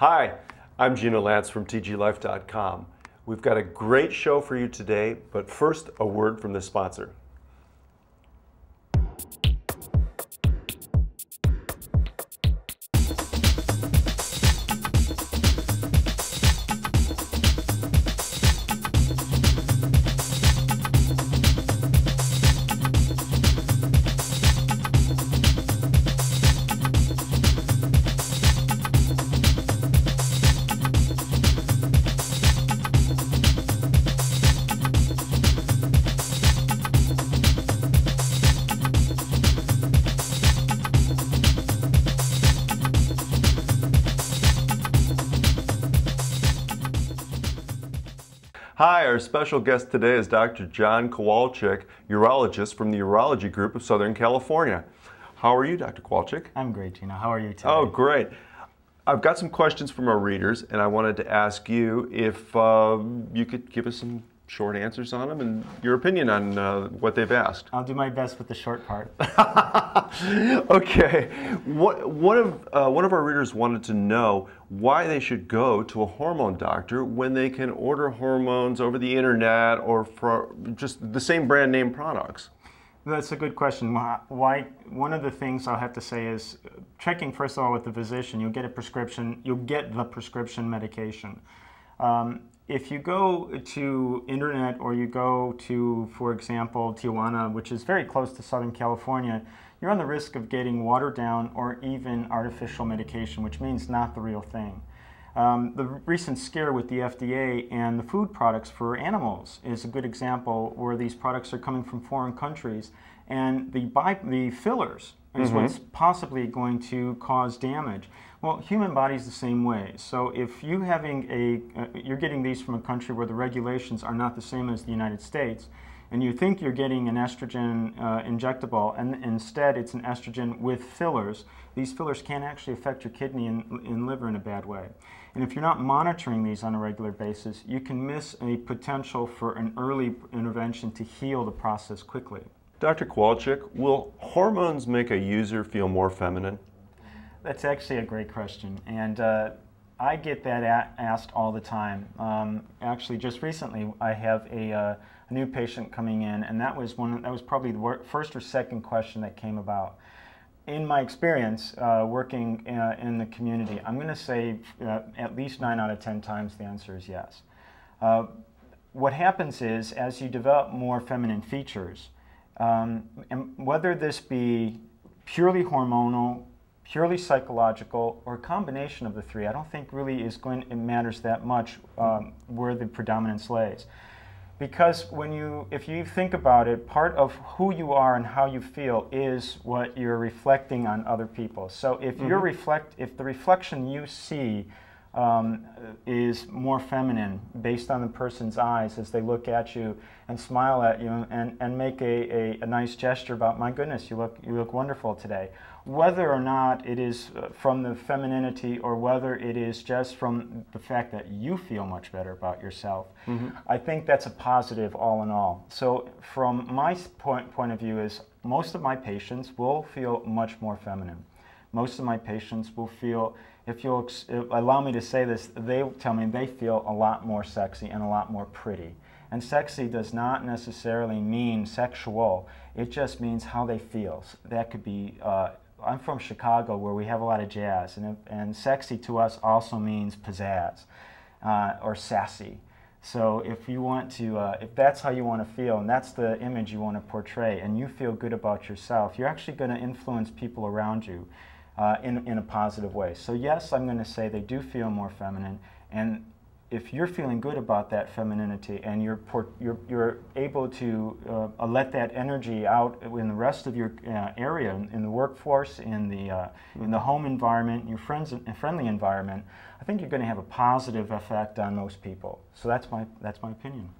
Hi, I'm Gina Lance from tglife.com. We've got a great show for you today, but first, a word from the sponsor. Hi, our special guest today is Dr. John Kowalczyk, urologist from the Urology Group of Southern California. How are you, Dr. Kowalczyk? I'm great, Gina. How are you today? Oh, great. I've got some questions from our readers, and I wanted to ask you if you could give us some short answers on them and your opinion on what they've asked. I'll do my best with the short part. Okay. One of our readers wanted to know why they should go to a hormone doctor when they can order hormones over the internet or for just the same brand name products. That's a good question. Why? One of the things I'll have to say is checking first of all with the physician. You'll get a prescription. You'll get the prescription medication. If you go to internet or you go to, for example, Tijuana, which is very close to Southern California, you're on the risk of getting watered down or even artificial medication, which means not the real thing. The recent scare with the FDA and the food products for animals is a good example where these products are coming from foreign countries, and the fillers is what's possibly going to cause damage. Well, human body's the same way. So if you're getting these from a country where the regulations are not the same as the United States, and you think you're getting an estrogen injectable, and instead it's an estrogen with fillers, these fillers can actually affect your kidney and liver in a bad way. And if you're not monitoring these on a regular basis, you can miss a potential for an early intervention to heal the process quickly. Dr. Kowalczyk, will hormones make a user feel more feminine? That's actually a great question, and I get that asked all the time. Actually, just recently, I have a new patient coming in, and that was probably the first or second question that came about. In my experience, working in the community, I'm going to say at least 9 out of 10 times the answer is yes. What happens is, as you develop more feminine features, and whether this be purely hormonal, purely psychological, or a combination of the three, I don't think really it matters that much where the predominance lays. Because if you think about it, part of who you are and how you feel is what you're reflecting on other people. So if if the reflection you see is more feminine based on the person's eyes as they look at you and smile at you and make a nice gesture about, my goodness, you look wonderful today. Whether or not it is from the femininity or whether it is just from the fact that you feel much better about yourself, I think that's a positive all in all. So from my point of view is most of my patients will feel much more feminine. Most of my patients will feel, if you'll allow me to say this, they tell me they feel a lot more sexy and a lot more pretty. And sexy does not necessarily mean sexual. It just means how they feel. That could be, I'm from Chicago where we have a lot of jazz, and sexy to us also means pizzazz or sassy. So if you want to, if that's how you want to feel and that's the image you want to portray and you feel good about yourself, you're actually going to influence people around you in a positive way. So yes, I'm going to say they do feel more feminine, and if you're feeling good about that femininity and you're able to let that energy out in the rest of your area, in the workforce, in the home environment, your friendly environment, I think you're going to have a positive effect on most people. So that's my opinion.